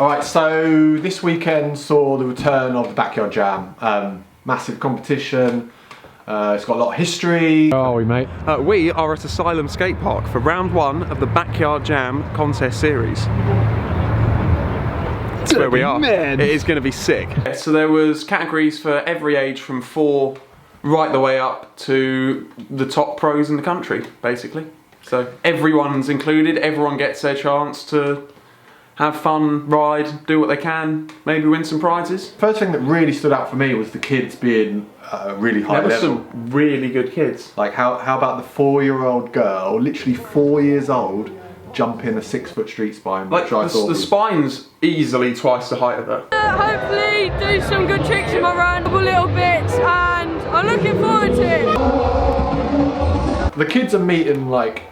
Alright, so this weekend saw the return of the Backyard Jam. Massive competition, it's got a lot of history. How are we, mate? We are at Asylum Skate Park for round 1 of the Backyard Jam contest series. That's where we are. Man. It is going to be sick. So there was categories for every age from 4 right the way up to the top pros in the country, basically. So everyone's included, everyone gets their chance to have fun, ride, do what they can, maybe win some prizes. First thing that really stood out for me was the kids being really high There were level. some really good kids. Like how about the 4-year-old girl, literally 4 years old, jumping a 6-foot street spine, Like which I thought the was... spine's easily twice the height of her. Hopefully do some good tricks in my run, a little bits, and I'm looking forward to it. The kids are meeting like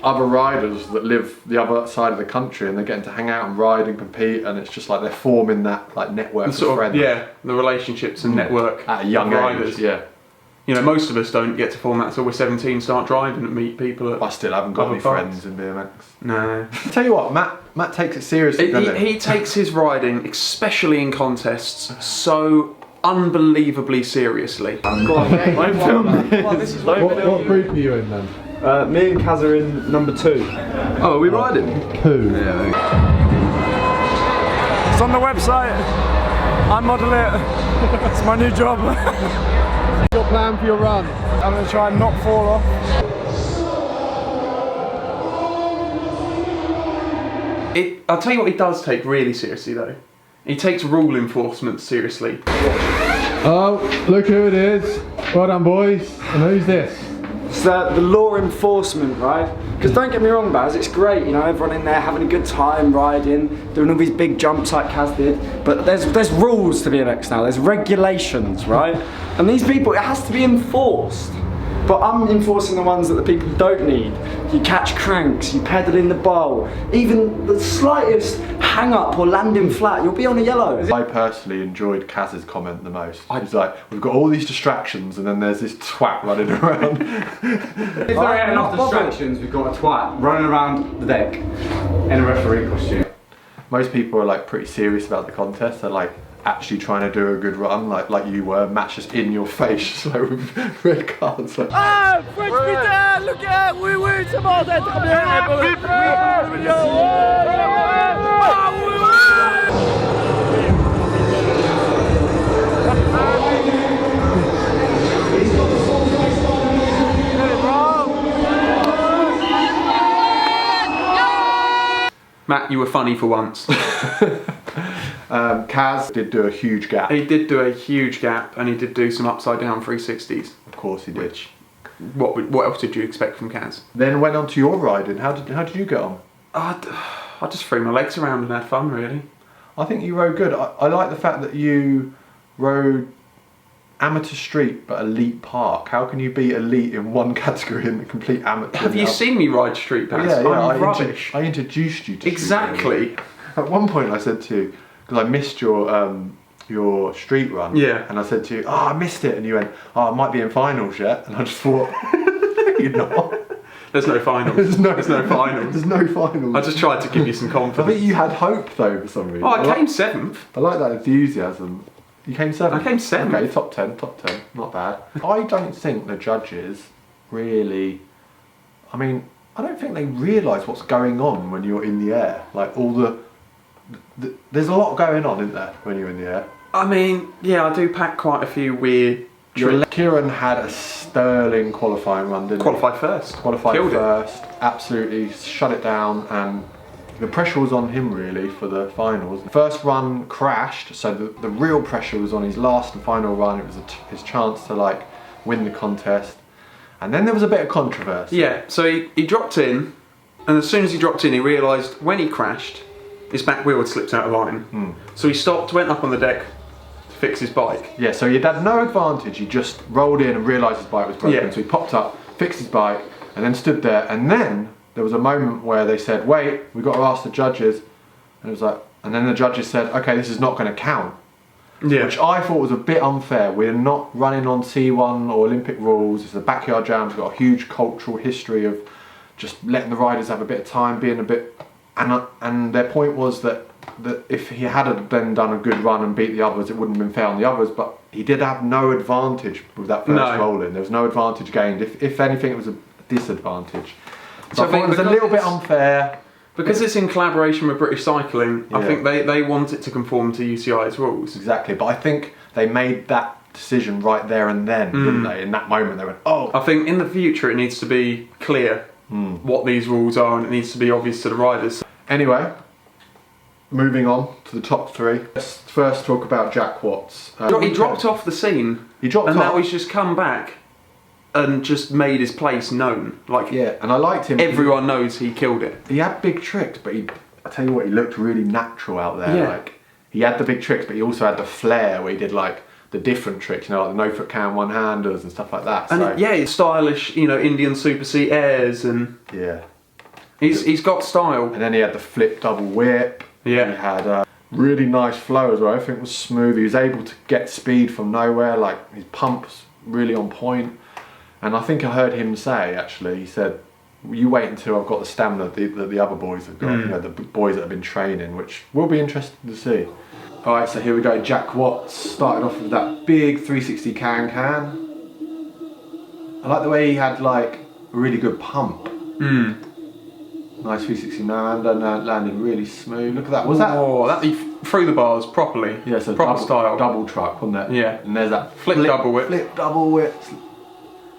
other riders that live the other side of the country, and they're getting to hang out and ride and compete, and it's just like they're forming that like network of friends. Yeah, the relationships and network At a young of age, riders. yeah. You know, most of us don't get to form that until we're 17, start driving and meet people. I still haven't got Other any parts. friends in BMX. No. I tell you what, Matt takes it seriously, doesn't He takes his riding, especially in contests, so unbelievably seriously. What group are you in then? Me and Kaz are in number 2. Oh, are we riding? 2. It's on the website. I model it. It's my new job. What's your plan for your run? I'm going to try and not fall off. I'll tell you what he does take really seriously though. He takes rule enforcement seriously. Oh, look who it is. Well done, boys. And who's this? It's the law enforcement, right? Because don't get me wrong, Baz, it's great, you know, everyone in there having a good time, riding, doing all these big jumps like Kaz did. But there's rules to BMX now, there's regulations, right? And these people, it has to be enforced. But I'm enforcing the ones that the people don't need. You catch cranks, you pedal in the bowl, even the slightest hang up or landing flat, you'll be on a yellow. I personally enjoyed Kaz's comment the most. He's like, we've got all these distractions and then there's this twat running around. If there ain't enough distractions, we've got a twat running around the deck in a referee costume. Most people are like pretty serious about the contest. They're like actually trying to do a good run, like you were. Matt's just in your face, so with red cards. Like, Ah, French putain, look at, oui, oui, c'est bon, c'est très bien. Matt, you were funny for once. Kaz did do a huge gap. He did do a huge gap and he did do some upside down 360s. Of course he did. What else did you expect from Kaz? Then went on to your riding. How did you get on? I just threw my legs around and had fun, really. I think you rode good. I like the fact that you rode amateur street but elite park. How can you be elite in one category and complete amateur? Have you seen me ride street pass? Yeah, I'm rubbish. I introduced you to street Exactly. riding. At one point I said to you, because I missed your street run, Yeah. and I said to you, oh, I missed it, and you went, oh, I might be in finals yet, and I just thought, you're not. There's no finals. There's no finals. There's no finals. I just tried to give you some I confidence. think you had hope though for some reason. Oh, I came 7th. I like that enthusiasm. You came 7th? I came 7th. Okay, top 10, not bad. I don't think the judges really, I mean, I don't think they realise what's going on when you're in the air. Like all there's a lot going on, isn't there, when you're in the air? I mean, yeah, I do pack quite a few weird tricks. Kieran had a sterling qualifying run, didn't Qualified first. he? Qualified Killed first, absolutely shut it down, and the pressure was on him really for the finals. The first run crashed, so the real pressure was on his last and final run. It was his chance to like win the contest. And then there was a bit of controversy. Yeah, so he dropped in, and as soon as he dropped in, he realised when he crashed, his back wheel had slipped out of line. So he stopped, went up on the deck to fix his bike. Yeah, so he had no advantage. He just rolled in and realised his bike was broken. Yeah. So he popped up, fixed his bike, and then stood there. And then there was a moment where they said, wait, we've got to ask the judges. And it was like, and then the judges said, okay, this is not going to count. Yeah. Which I thought was a bit unfair. We're not running on C1 or Olympic rules. It's the Backyard Jam. It's got a huge cultural history of just letting the riders have a bit of time, being a bit... And their point was that that if he had then done a good run and beat the others, it wouldn't have been fair on the others. But he did have no advantage with that first No. roll in. There was no advantage gained. If anything, it was a disadvantage. So So I I thought think it was a because little bit it's- unfair. Because it's in collaboration with British Cycling, I Yeah. think they want it to conform to UCI's rules. Exactly, but I think they made that decision right there and then, didn't they? In that moment, they went, "Oh, I think in the future it needs to be clear what these rules are, and it needs to be obvious to the riders. Anyway, moving on to the top three. Let's first talk about Jack Watts. He dropped off the scene, He dropped and now off. he's just come back and just made his place known. Like Yeah, and I liked him. everyone knows he killed it. He had big tricks, but I tell you what, he looked really natural out there. Yeah. Like he had the big tricks, but he also had the flair where he did like the different tricks, you know, like the no foot cam one handers and stuff like that. And So, yeah, it's stylish, you know, Indian super seat airs, and yeah. he's got style. And then he had the flip double whip. Yeah. He had a really nice flow as well. Everything was smooth. He was able to get speed from nowhere. Like his pumps really on point. And I think I heard him say, actually, he said, "You wait until I've got the stamina that the other boys have got. You know, the boys that have been training," which will be interesting to see. All right, so here we go. Jack Watts started off with that big 360 can. I like the way he had like a really good pump. Nice 360 no-hander, landed really smooth. Look at that. Was that? Oh, that he threw the bars properly. Yeah, so proper double, style. double truck, wasn't it? Yeah. And there's that Flip double whip. Flip double whip.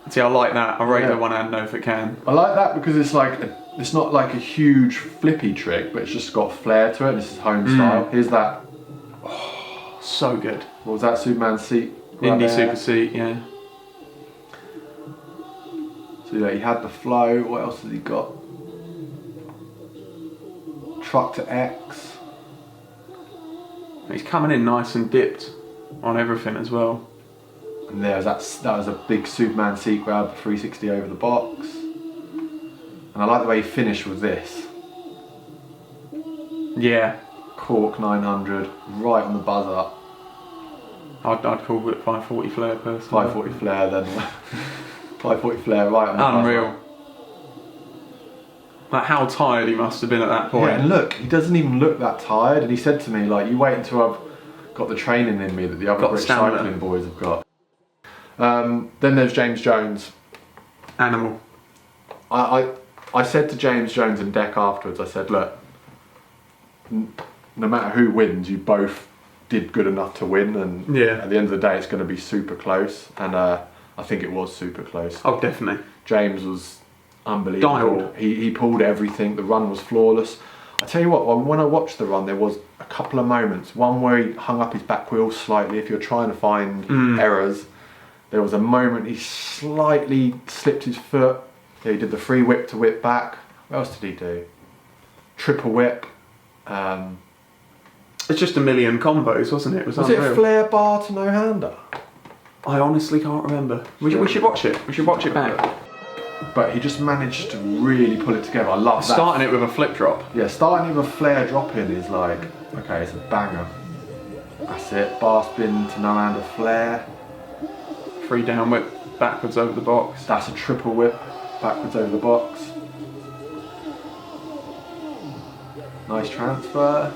See, I like that. I rate Yeah. the one hand no if it can. I like that because it's like it's not like a huge flippy trick, but it's just got flair to it. This is home style. Here's that. So good. What was that? Superman seat. grab Indy air. super seat, yeah. So yeah, he had the flow. What else has he got? Truck to X. He's coming in nice and dipped on everything as well. And that was a big Superman seat grab, 360 over the box. And I like the way he finished with this. Yeah. Cork 900, right on the buzzer. I'd call it 540 flare personally. 540 flare then. 540 flare right on the buzzer. Unreal. Like how tired he must have been at that point. Yeah, and look, he doesn't even look that tired. And he said to me, like, "You wait until I've got the training in me that the other Got the British stamina." cycling boys have got." Then there's James Jones. Animal. I said to James Jones and Deck afterwards, I said, "Look, no matter who wins, you both did good enough to win, and Yeah. at the end of the day, it's going to be super close." And I think it was super close. Oh, definitely. James was unbelievable. Dialed. He pulled everything. The run was flawless. I tell you what, when I watched the run, there was a couple of moments. One where he hung up his back wheel slightly. If you're trying to find errors, there was a moment he slightly slipped his foot. Yeah, he did the free whip to whip back. What else did he do? Triple whip. It's just a million combos, wasn't it? It was Was unreal. it a flare bar to no hander? I honestly can't remember. We should watch it. We should watch it back. But he just managed to really pull it together. I love that. Starting it with a flip drop. Yeah, starting with a flare drop in is like, okay, it's a banger. That's it. Bar spin to no hander flare. Free down whip backwards over the box. That's a triple whip backwards over the box. Nice transfer.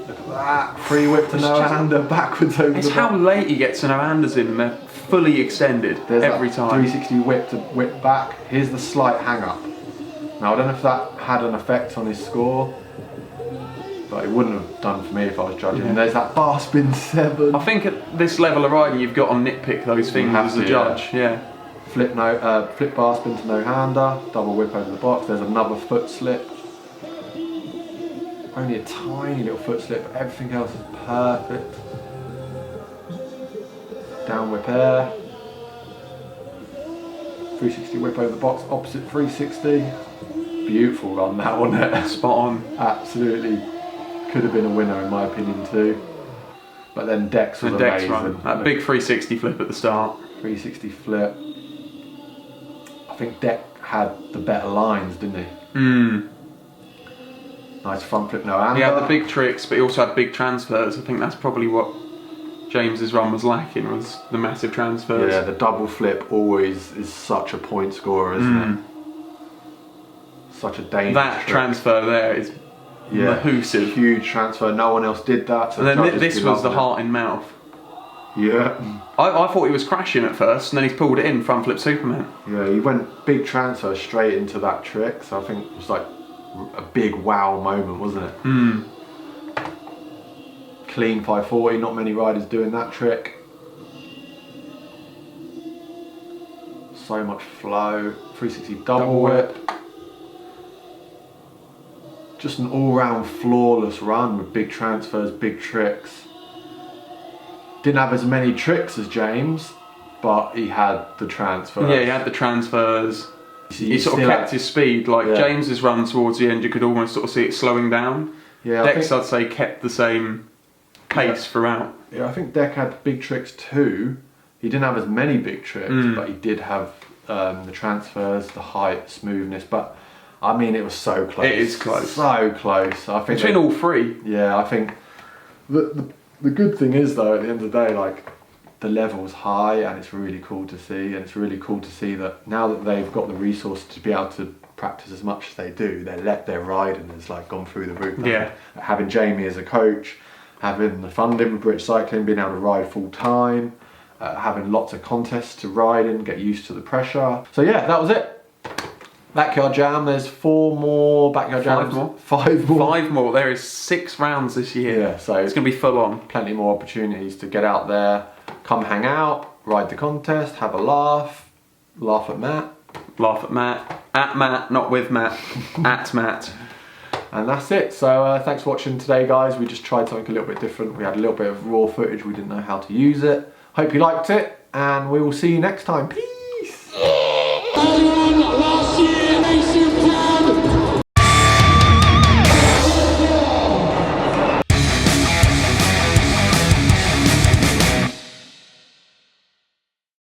Look at that. Free whip to It's no just- hander backwards over It's the how box. late he gets to no handers in and they're fully extended There's every that time. 360 whip to whip back. Here's the slight hang up. Now I don't know if that had an effect on his score, but it wouldn't have done for me if I was judging. Yeah. And there's that bar spin 7. I think at this level of riding you've got to nitpick those things have as a to, judge. Yeah. Flip bar spin to no hander, double whip over the box. There's another foot slip. Only a tiny little foot slip, but everything else is perfect. Down whip air. 360 whip over the box, opposite 360. Beautiful run that one there. Spot on. Absolutely could have been a winner in my opinion too. But then Dex was The Dex amazing. run. That big 360 flip at the start. 360 flip. I think Deck had the better lines, didn't he? Nice front flip no hander. He had the big tricks, but he also had big transfers. I think that's probably what James's run was lacking, was the massive transfers. Yeah, the double flip always is such a point scorer, isn't it? Such a dangerous That trick. transfer there is massive. Huge transfer. No one else did that. So And then judges this be was the loving heart in mouth. it. Yeah. I thought he was crashing at first, and then he's pulled it in, front flip Superman. Yeah, he went big transfer straight into that trick. So I think it was like a big wow moment, wasn't it? Clean 540. Not many riders doing that trick. So much flow. 360 double whip. Just an all-round flawless run with big transfers, big tricks. Didn't have as many tricks as James, but he had the transfers. Yeah, he had the transfers. He sort of still kept had- his speed. Like Yeah. James's run towards the end, you could almost sort of see it slowing down. Yeah, Dex, I'd say, kept the same pace throughout. Yeah, I think Deck had big tricks too. He didn't have as many big tricks, but he did have the transfers, the height, smoothness. But I mean, it was so close. It is close. So close. I think Between all three. Yeah, I think the good thing is though, at the end of the day, like the level's high, and it's really cool to see. And it's really cool to see that now that they've got the resource to be able to practice as much as they do, their riding has like gone through the roof. Yeah. Having Jamie as a coach, having the funding with British Cycling, being able to ride full time, having lots of contests to ride in, get used to the pressure. So yeah, that was it. Backyard Jam, there's 4 more Backyard Jams. 5 more. 5 more. 5 more. There is 6 rounds this year. Yeah, so It's going to be full on. plenty more opportunities to get out there, come hang out, ride the contest, have a laugh at Matt, Laugh at Matt. At Matt, not with Matt. At Matt. and that's it. So thanks for watching today, guys. We just tried something a little bit different. We had a little bit of raw footage, we didn't know how to use it. Hope you liked it, and we will see you next time. Peace! Last year.